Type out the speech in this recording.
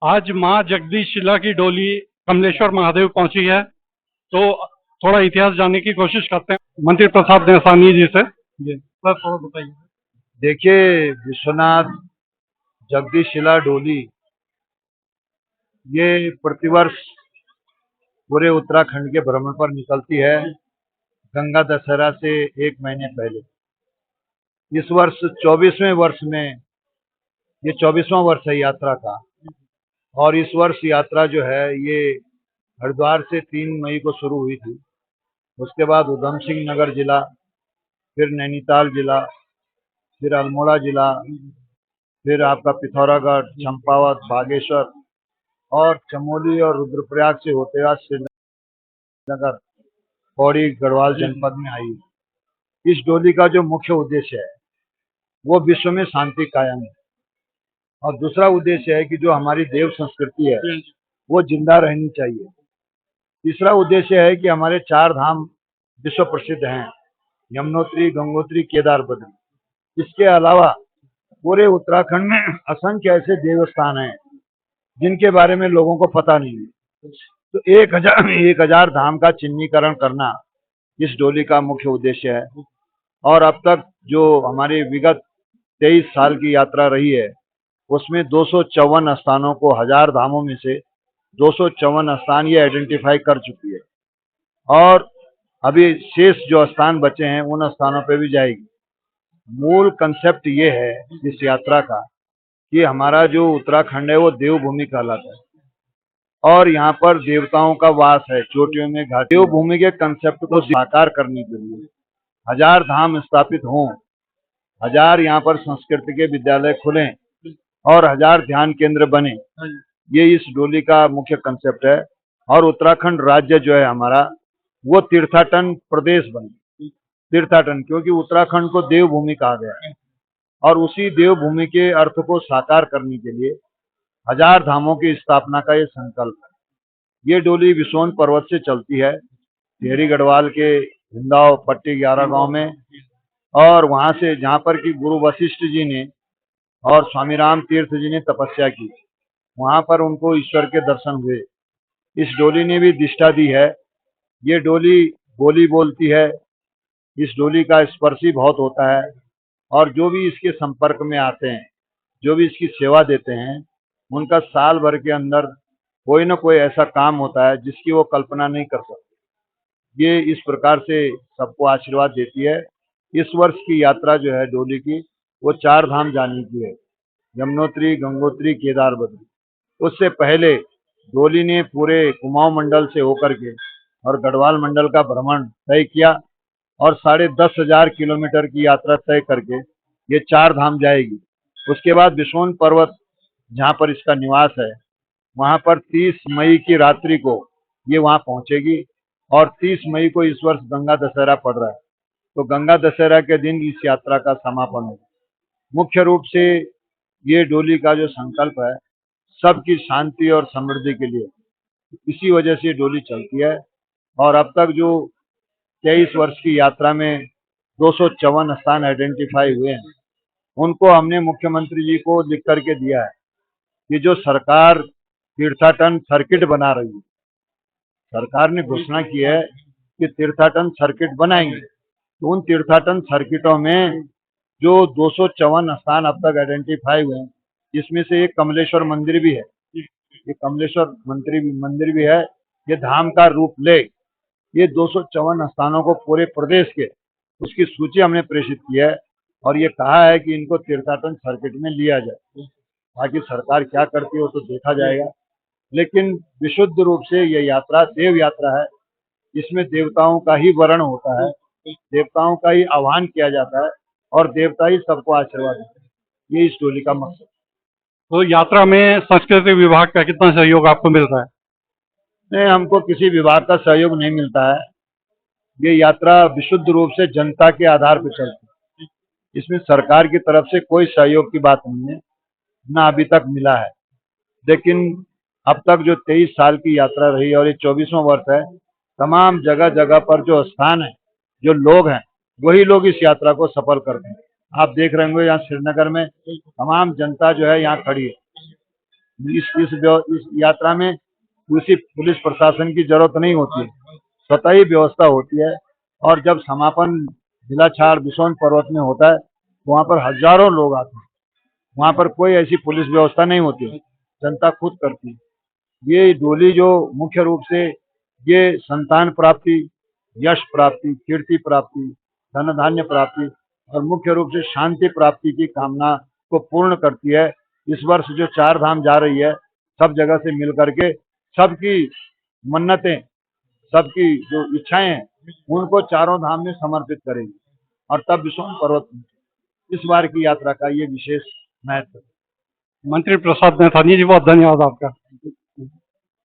आज माँ जगदीशिला की डोली कमलेश्वर महादेव पहुंची है। तो थोड़ा इतिहास जानने की कोशिश करते हैं मंत्री प्रसाद देसाई जी से। जी सर, थोड़ा बताइए। देखिए, विश्वनाथ जगदीशिला डोली ये प्रतिवर्ष पूरे उत्तराखंड के भ्रमण पर निकलती है गंगा दशहरा से एक महीने पहले। इस वर्ष 24वें वर्ष में ये 24वां वर्ष है यात्रा का। और इस वर्ष यात्रा जो है ये हरिद्वार से 3 मई को शुरू हुई थी। उसके बाद उधम सिंह नगर जिला, फिर नैनीताल जिला, फिर अल्मोड़ा जिला, फिर आपका पिथौरागढ़, चंपावत, बागेश्वर और चमोली और रुद्रप्रयाग से होते हुए श्रीनगर, पौड़ी, गढ़वाल जनपद में आई। इस डोली का जो मुख्य उद्देश्य है वो विश्व में शांति कायम है, और दूसरा उद्देश्य है कि जो हमारी देव संस्कृति है वो जिंदा रहनी चाहिए। तीसरा उद्देश्य है कि हमारे 4 धाम विश्व प्रसिद्ध हैं, यमुनोत्री, गंगोत्री, केदार, बद्री। इसके अलावा पूरे उत्तराखंड में असंख्य ऐसे देवस्थान हैं जिनके बारे में लोगों को पता नहीं है। तो 1000 धाम का चिन्हीकरण करना इस डोली का मुख्य उद्देश्य है। और अब तक जो हमारी विगत 23 साल की यात्रा रही है उसमें 254 स्थानों को, 1000 धामों में से 254 स्थान ये आइडेंटिफाई कर चुकी है, और अभी शेष जो स्थान बचे हैं उन स्थानों पे भी जाएगी। मूल कंसेप्ट ये है इस यात्रा का कि हमारा जो उत्तराखंड है वो देवभूमि कहलाता है, और यहाँ पर देवताओं का वास है चोटियों में, घाट। देवभूमि के कंसेप्ट को साकार करने के लिए 1000 धाम स्थापित हों, 1000 यहाँ पर संस्कृत के विद्यालय खुलें और 1000 ध्यान केंद्र बने, ये इस डोली का मुख्य कंसेप्ट है। और उत्तराखंड राज्य जो है हमारा वो तीर्थाटन प्रदेश बने। तीर्थाटन क्योंकि उत्तराखंड को देवभूमि कहा गया है, और उसी देवभूमि के अर्थ को साकार करने के लिए 1000 धामों की स्थापना का ये संकल्प है। ये डोली विसोन पर्वत से चलती है, टिहरी गढ़वाल के हिंदाव पट्टी 11 गांव में, और वहां से जहां पर कि गुरु वशिष्ठ जी ने और स्वामी राम तीर्थ जी ने तपस्या की, वहां पर उनको ईश्वर के दर्शन हुए। इस डोली ने भी दिष्टा दी है। ये डोली बोली बोलती है, इस डोली का स्पर्श ही बहुत होता है, और जो भी इसके संपर्क में आते हैं, जो भी इसकी सेवा देते हैं, उनका साल भर के अंदर कोई ना कोई ऐसा काम होता है जिसकी वो कल्पना नहीं कर सकते। ये इस प्रकार से सबको आशीर्वाद देती है। इस वर्ष की यात्रा जो है डोली की वो 4 धाम जाने की है, यमुनोत्री, गंगोत्री, केदार, बद्री। उससे पहले डोली ने पूरे कुमाऊं मंडल से होकर के और गढ़वाल मंडल का भ्रमण तय किया, और 10,500 किलोमीटर की यात्रा तय करके ये 4 धाम जाएगी। उसके बाद विसोन पर्वत जहाँ पर इसका निवास है वहाँ पर 30 मई की रात्रि को ये वहाँ पहुँचेगी, और 30 मई को इस वर्ष गंगा दशहरा पड़ रहा है, तो गंगा दशहरा के दिन इस यात्रा का समापन होगा। मुख्य रूप से ये डोली का जो संकल्प है सबकी शांति और समृद्धि के लिए, इसी वजह से डोली चलती है। और अब तक जो 23 वर्ष की यात्रा में 254 स्थान आइडेंटिफाई हुए हैं, उनको हमने मुख्यमंत्री जी को लिख करके दिया है कि जो सरकार तीर्थाटन सर्किट बना रही है, सरकार ने घोषणा की है कि तीर्थाटन सर्किट बनाएंगे, तो उन तीर्थाटन सर्किटों में जो 254 स्थान अब तक आइडेंटिफाई हुए हैं, जिसमें से एक कमलेश्वर मंदिर भी है, ये कमलेश्वर मंदिर भी है, ये धाम का रूप ले। ये 254 स्थानों को पूरे प्रदेश के उसकी सूची हमने प्रेषित की है, और ये कहा है कि इनको तीर्थाटन सर्किट में लिया जाए। बाकी सरकार क्या करती है वो तो देखा जाएगा, लेकिन विशुद्ध रूप से ये यात्रा देव यात्रा है। इसमें देवताओं का ही वर्ण होता है, देवताओं का ही आह्वान किया जाता है, और देवता ही सबको आशीर्वाद देते हैं। ये इस डोली का मकसद। तो यात्रा में संस्कृति विभाग का कितना सहयोग आपको मिल रहा है? नहीं, हमको किसी विभाग का सहयोग नहीं मिलता है। ये यात्रा विशुद्ध रूप से जनता के आधार पर चलती है, इसमें सरकार की तरफ से कोई सहयोग की बात नहीं है, ना अभी तक मिला है। लेकिन अब तक जो 23 साल की यात्रा रही और ये 24वां वर्ष है, तमाम जगह जगह पर जो स्थान है, जो लोग हैं, वही लोग इस यात्रा को सफल करते हैं। आप देख रहे होंगे यहाँ श्रीनगर में तमाम जनता जो है यहाँ खड़ी है। इस यात्रा में किसी पुलिस प्रशासन की जरूरत नहीं होती है, स्वतः ही व्यवस्था होती है। और जब समापन बिलाछाड़ बिसौन पर्वत में होता है तो वहाँ पर हजारों लोग आते हैं। वहाँ पर कोई ऐसी पुलिस व्यवस्था नहीं होती है, जनता खुद करती है। ये डोली जो मुख्य रूप से ये संतान प्राप्ति, यश प्राप्ति, कीर्ति प्राप्ति, धन धान्य प्राप्ति और मुख्य रूप से शांति प्राप्ति की कामना को पूर्ण करती है। इस वर्ष जो 4 धाम जा रही है, सब जगह से मिल करके सबकी मन्नतें, सबकी जो इच्छाएं हैं, उनको चारों धाम में समर्पित करेगी और तब विश्व पर्वत इस बार की यात्रा का ये विशेष महत्व है। मंत्री प्रसाद नैथानी जी, बहुत धन्यवाद आपका।